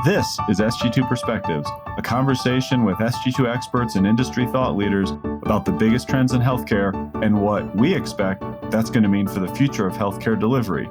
This is Sg2 Perspectives, a conversation with Sg2 experts and industry thought leaders about the biggest trends in healthcare and what we expect that's going to mean for the future of healthcare delivery.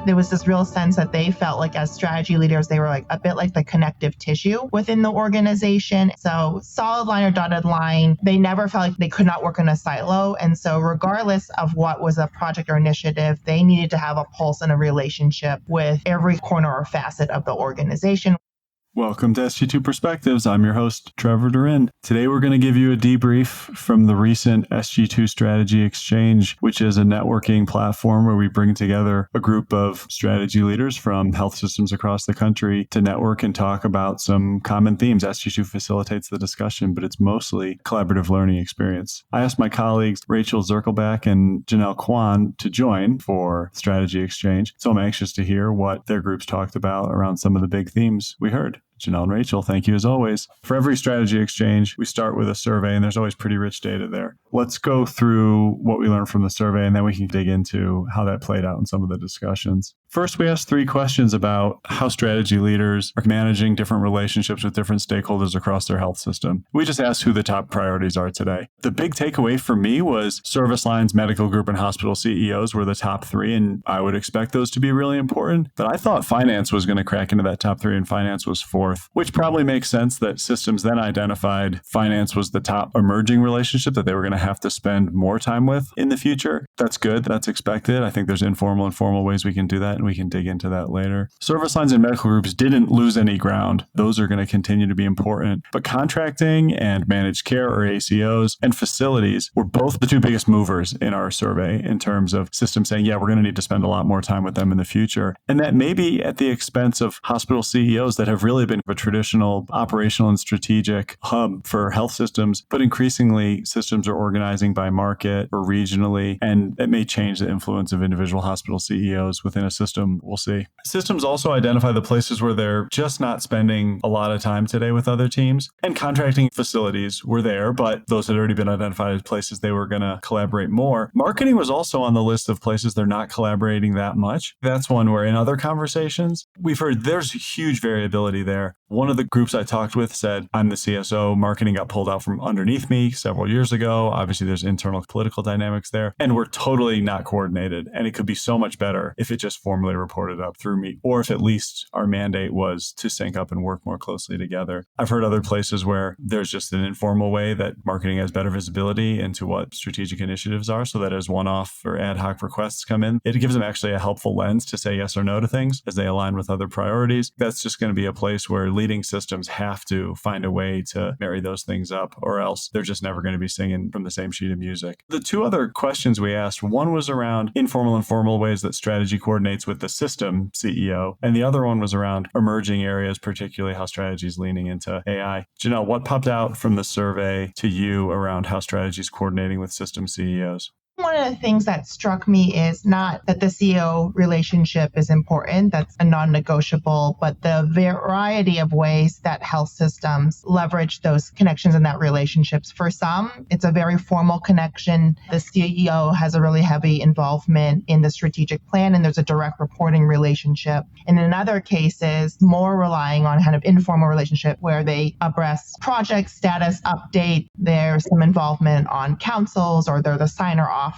There was this real sense that they felt like as strategy leaders, they were like a bit like the connective tissue within the organization. So solid line or dotted line, they never felt like they could not work in a silo. And so regardless of what was a project or initiative, they needed to have a pulse and a relationship with every corner or facet of the organization. Welcome to Sg2 Perspectives. I'm your host, Trevor DaRin. Today, we're going to give you a debrief from the recent Sg2 Strategy Exchange, which is a networking platform where we bring together a group of strategy leaders from health systems across the country to network and talk about some common themes. Sg2 facilitates the discussion, but it's mostly collaborative learning experience. I asked my colleagues, Rachael Zirkelbach and Janelle Kwan, to join for Strategy Exchange. So I'm anxious to hear what their groups talked about around some of the big themes we heard. Janelle and Rachael, thank you as always. For every strategy exchange, we start with a survey, and there's always pretty rich data there. Let's go through what we learned from the survey, and then we can dig into how that played out in some of the discussions. First, we asked 3 questions about how strategy leaders are managing different relationships with different stakeholders across their health system. We just asked who the top priorities are today. The big takeaway for me was service lines, medical group, and hospital CEOs were the top 3, and I would expect those to be really important. But I thought finance was going to crack into that top 3, and finance was 4th, which probably makes sense that systems then identified finance was the top emerging relationship that they were going to have to spend more time with in the future. That's good. That's expected. I think there's informal and formal ways we can do that, and we can dig into that later. Service lines and medical groups didn't lose any ground. Those are going to continue to be important. But contracting and managed care, or ACOs, and facilities were both the 2 biggest movers in our survey in terms of systems saying, yeah, we're going to need to spend a lot more time with them in the future. And that may be at the expense of hospital CEOs that have really been a traditional operational and strategic hub for health systems, but increasingly systems are organizing by market or regionally, and it may change the influence of individual hospital CEOs within a system. We'll see. Systems also identify the places where they're just not spending a lot of time today with other teams, and contracting facilities were there, but those had already been identified as places they were going to collaborate more. Marketing was also on the list of places they're not collaborating that much. That's one where in other conversations, we've heard there's huge variability there. One of the groups I talked with said, I'm the CSO, marketing got pulled out from underneath me several years ago. Obviously, there's internal political dynamics there, and we're totally not coordinated. And it could be so much better if it just formally reported up through me, or if at least our mandate was to sync up and work more closely together. I've heard other places where there's just an informal way that marketing has better visibility into what strategic initiatives are, so that as one-off or ad hoc requests come in, it gives them actually a helpful lens to say yes or no to things as they align with other priorities. That's just going to be a place where leading systems have to find a way to marry those things up, or else they're just never going to be singing from the same sheet of music. The 2 other questions we asked, one was around informal and formal ways that strategy coordinates with the system CEO, and the other one was around emerging areas, particularly how strategy is leaning into AI. Janelle, what popped out from the survey to you around how strategy is coordinating with system CEOs? One of the things that struck me is not that the CEO relationship is important, that's a non-negotiable, but the variety of ways that health systems leverage those connections and that relationships. For some, it's a very formal connection. The CEO has a really heavy involvement in the strategic plan, and there's a direct reporting relationship. And in other cases, more relying on kind of informal relationship where they abreast project status update. There's some involvement on councils, or they're the signer offer.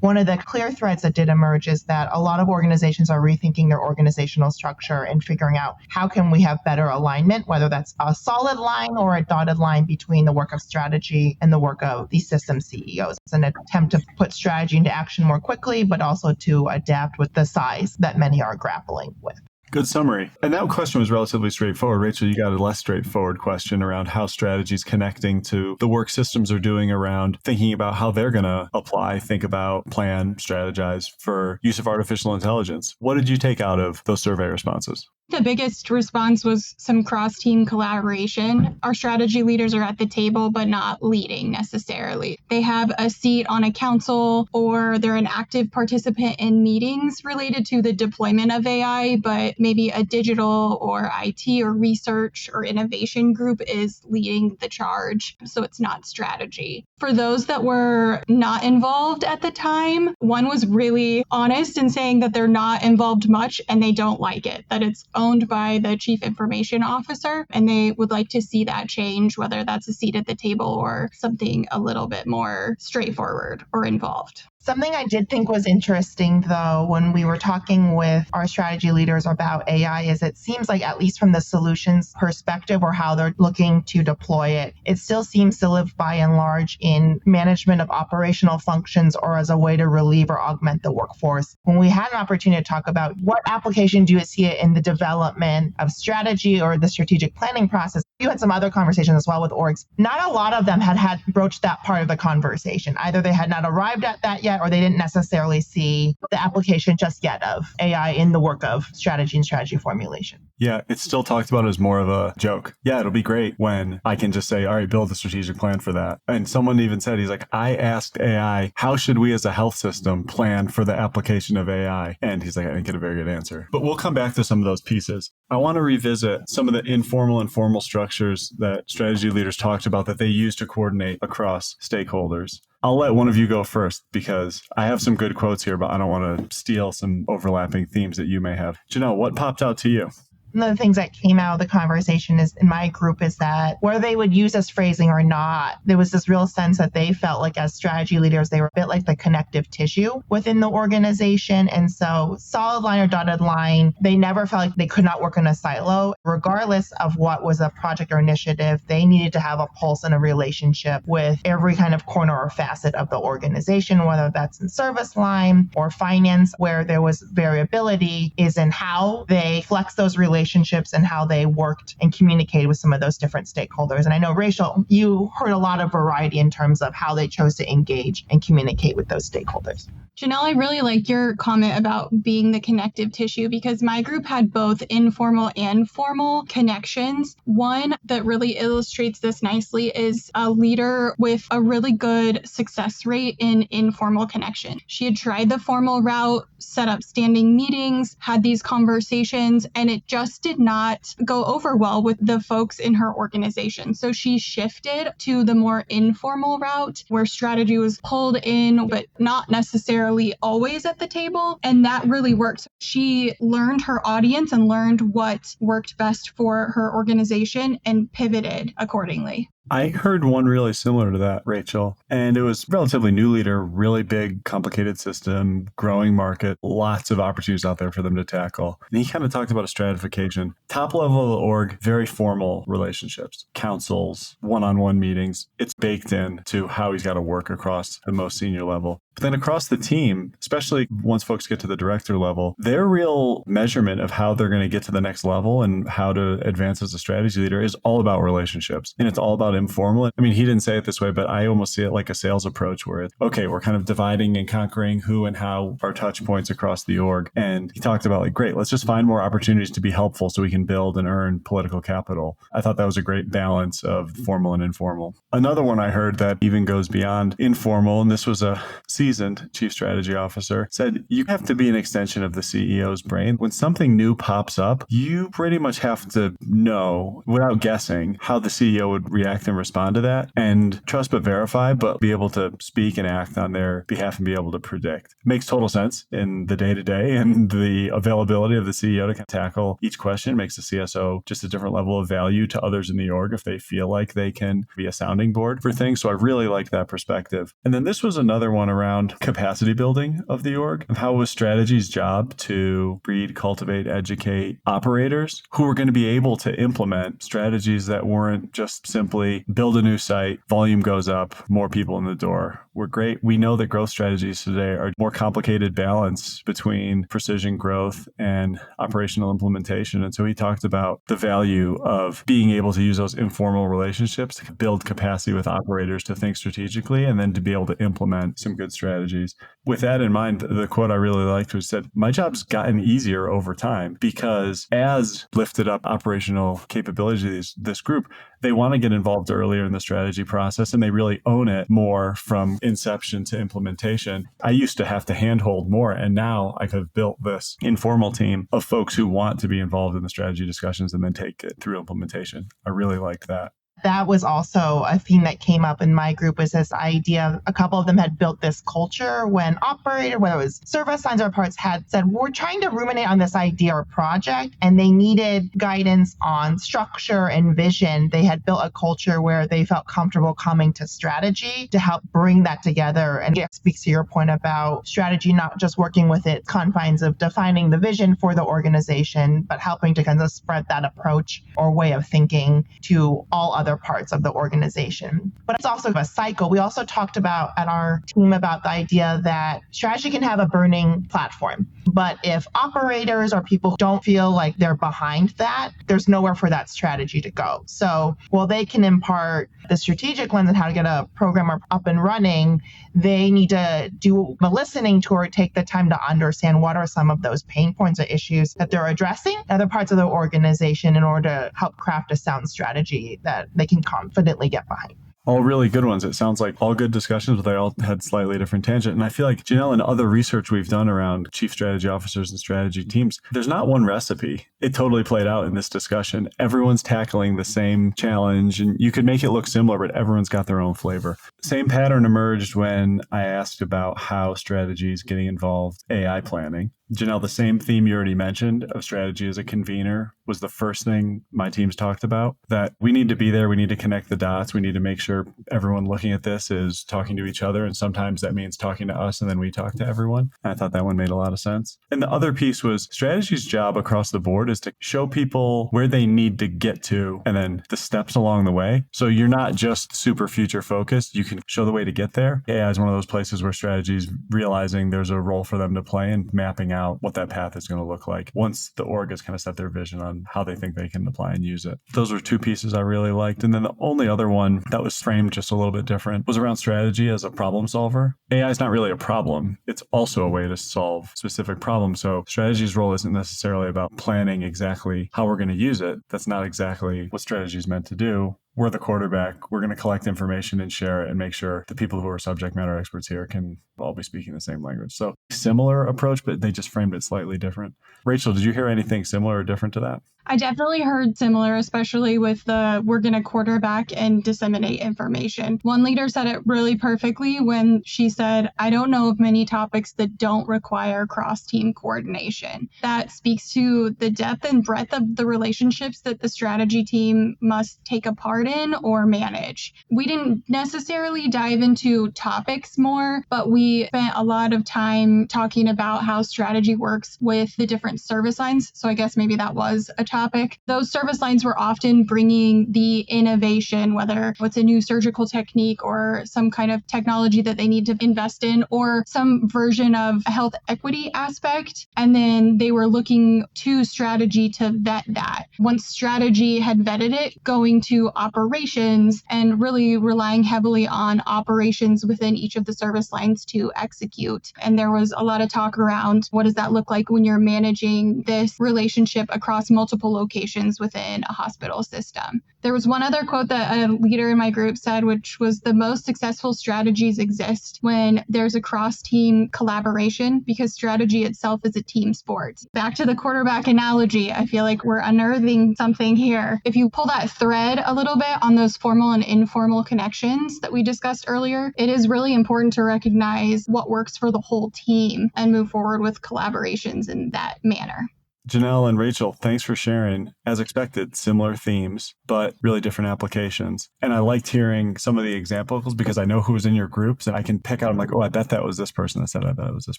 One of the clear threads that did emerge is that a lot of organizations are rethinking their organizational structure and figuring out how can we have better alignment, whether that's a solid line or a dotted line between the work of strategy and the work of these system CEOs. It's an attempt to put strategy into action more quickly, but also to adapt with the size that many are grappling with. Good summary. And that question was relatively straightforward. Rachael, you got a less straightforward question around how strategy is connecting to the work systems are doing around thinking about how they're going to apply, think about, plan, strategize for use of artificial intelligence. What did you take out of those survey responses? The biggest response was some cross-team collaboration. Our strategy leaders are at the table, but not leading necessarily. They have a seat on a council, or they're an active participant in meetings related to the deployment of AI, but maybe a digital or IT or research or innovation group is leading the charge. So it's not strategy. For those that were not involved at the time, one was really honest in saying that they're not involved much and they don't like it, that it's owned by the chief information officer, and they would like to see that change, whether that's a seat at the table or something a little bit more straightforward or involved. Something I did think was interesting, though, when we were talking with our strategy leaders about AI is it seems like, at least from the solutions perspective or how they're looking to deploy it, it still seems to live by and large in management of operational functions or as a way to relieve or augment the workforce. When we had an opportunity to talk about what application do you see it in the development of strategy or the strategic planning process, you had some other conversations as well with orgs. Not a lot of them had broached that part of the conversation. Either they had not arrived at that yet, or they didn't necessarily see the application just yet of AI in the work of strategy and strategy formulation. Yeah, it's still talked about as more of a joke. Yeah, it'll be great when I can just say, all right, build a strategic plan for that. And someone even said, he's like, I asked AI, how should we as a health system plan for the application of AI? And he's like, I didn't get a very good answer. But we'll come back to some of those pieces. I want to revisit some of the informal and formal structures that strategy leaders talked about that they use to coordinate across stakeholders. I'll let one of you go first because I have some good quotes here, but I don't want to steal some overlapping themes that you may have. Janelle, what popped out to you? One of the things that came out of the conversation is in my group is that whether they would use this phrasing or not, there was this real sense that they felt like as strategy leaders, they were a bit like the connective tissue within the organization. And so solid line or dotted line, they never felt like they could not work in a silo. Regardless of what was a project or initiative, they needed to have a pulse and a relationship with every kind of corner or facet of the organization, whether that's in service line or finance, where there was variability is in how they flex those relationships and how they worked and communicated with some of those different stakeholders. And I know, Rachael, you heard a lot of variety in terms of how they chose to engage and communicate with those stakeholders. Janelle, I really like your comment about being the connective tissue because my group had both informal and formal connections. One that really illustrates this nicely is a leader with a really good success rate in informal connection. She had tried the formal route, set up standing meetings, had these conversations, and it just did not go over well with the folks in her organization. So she shifted to the more informal route where strategy was pulled in, but not necessarily always at the table. And that really worked. She learned her audience and learned what worked best for her organization and pivoted accordingly. I heard one really similar to that, Rachael, and it was relatively new leader, really big, complicated system, growing market, lots of opportunities out there for them to tackle. And he kind of talked about a stratification. Top level of the org, very formal relationships, councils, one-on-one meetings. It's baked in to how he's got to work across the most senior level. But then across the team, especially once folks get to the director level, their real measurement of how they're going to get to the next level and how to advance as a strategy leader is all about relationships. And it's all about informal. I mean, he didn't say it this way, but I almost see it like a sales approach where it's, okay, we're kind of dividing and conquering who and how are touch points across the org. And he talked about like, great, let's just find more opportunities to be helpful so we can build and earn political capital. I thought that was a great balance of formal and informal. Another one I heard that even goes beyond informal, and this was a seasoned chief strategy officer, said you have to be an extension of the CEO's brain. When something new pops up, you pretty much have to know without guessing how the CEO would react and respond to that, and trust but verify, but be able to speak and act on their behalf and be able to predict. Makes total sense in the day-to-day, and the availability of the CEO to tackle each question makes the CSO just a different level of value to others in the org if they feel like they can be a sounding board for things. So I really liked that perspective. And then this was another one around capacity building of the org, of how it was strategy's job to breed, cultivate, educate operators who were going to be able to implement strategies that weren't just simply build a new site, volume goes up, more people in the door. We're great. We know that growth strategies today are more complicated balance between precision growth and operational implementation. And so he talked about the value of being able to use those informal relationships to build capacity with operators to think strategically and then to be able to implement some good strategies. With that in mind, the quote I really liked was said, my job's gotten easier over time because as lifted up operational capabilities, this group, they want to get involved earlier in the strategy process and they really own it more from inception to implementation. I used to have to handhold more, and now I have built this informal team of folks who want to be involved in the strategy discussions and then take it through implementation. I really liked that. That was also a theme that came up in my group, is this idea. A couple of them had built this culture when operator, whether it was service lines or parts, had said, we're trying to ruminate on this idea or project, and they needed guidance on structure and vision. They had built a culture where they felt comfortable coming to strategy to help bring that together. And it speaks to your point about strategy, not just working with its confines of defining the vision for the organization, but helping to kind of spread that approach or way of thinking to all other parts of the organization. But it's also a cycle. We also talked about at our team about the idea that strategy can have a burning platform. But if operators or people don't feel like they're behind that, there's nowhere for that strategy to go. So while they can impart the strategic lens on how to get a program up and running, they need to do a listening tour, take the time to understand what are some of those pain points or issues that they're addressing in other parts of the organization in order to help craft a sound strategy that they can confidently get behind. All really good ones. It sounds like all good discussions, but they all had slightly different tangent. And I feel like, Janelle, and other research we've done around chief strategy officers and strategy teams, there's not one recipe. It totally played out in this discussion. Everyone's tackling the same challenge, and you could make it look similar, but everyone's got their own flavor. Same pattern emerged when I asked about how strategy is getting involved AI planning. Janelle, the same theme you already mentioned of strategy as a convener was the first thing my teams talked about, that we need to be there. We need to connect the dots. We need to make sure everyone looking at this is talking to each other. And sometimes that means talking to us and then we talk to everyone. And I thought that one made a lot of sense. And the other piece was strategy's job across the board is to show people where they need to get to and then the steps along the way. So you're not just super future focused. You can show the way to get there. AI is one of those places where strategy is realizing there's a role for them to play and mapping out what that path is going to look like once the org has kind of set their vision on how they think they can apply and use it. Those were two pieces I really liked. And then the only other one that was framed just a little bit different was around strategy as a problem solver. AI is not really a problem. It's also a way to solve specific problems. So strategy's role isn't necessarily about planning exactly how we're going to use it. That's not exactly what strategy is meant to do. We're the quarterback. We're going to collect information and share it and make sure the people who are subject matter experts here can all be speaking the same language. So similar approach, but they just framed it slightly different. Rachael, did you hear anything similar or different to that? I definitely heard similar, especially with the we're going to quarterback and disseminate information. One leader said it really perfectly when she said, I don't know of many topics that don't require cross-team coordination. That speaks to the depth and breadth of the relationships that the strategy team must take a part in or manage. We didn't necessarily dive into topics more, but we spent a lot of time talking about how strategy works with the different service lines. So I guess maybe that was a topic. Those service lines were often bringing the innovation, whether it's a new surgical technique or some kind of technology that they need to invest in or some version of a health equity aspect. And then they were looking to strategy to vet that. Once strategy had vetted it, going to operations and really relying heavily on operations within each of the service lines to execute. And there was a lot of talk around what does that look like when you're managing this relationship across multiple locations within a hospital system. There was one other quote that a leader in my group said, which was the most successful strategies exist when there's a cross-team collaboration because strategy itself is a team sport. Back to the quarterback analogy, I feel like we're unearthing something here. If you pull that thread a little bit on those formal and informal connections that we discussed earlier, it is really important to recognize what works for the whole team and move forward with collaborations in that manner. Janelle and Rachael, thanks for sharing. As expected, similar themes, but really different applications. And I liked hearing some of the examples because I know who was in your groups and I can pick out, I'm like, oh, I bet that was this person that said, I bet it was this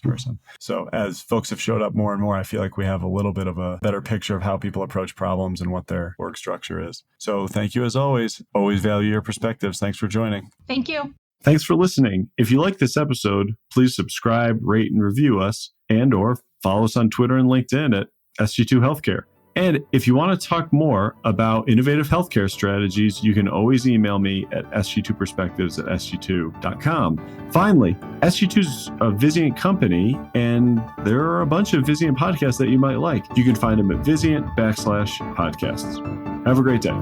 person. So as folks have showed up more and more, I feel like we have a little bit of a better picture of how people approach problems and what their org structure is. So thank you as always. Always value your perspectives. Thanks for joining. Thank you. Thanks for listening. If you like this episode, please subscribe, rate, and review us, and or follow us on Twitter and LinkedIn at Sg2 Healthcare. And if you want to talk more about innovative healthcare strategies, you can always email me at sg2perspectives@sg2.com. Finally, Sg2 is a Vizient company, and there are a bunch of Vizient podcasts that you might like. You can find them at Vizient /podcasts. Have a great day.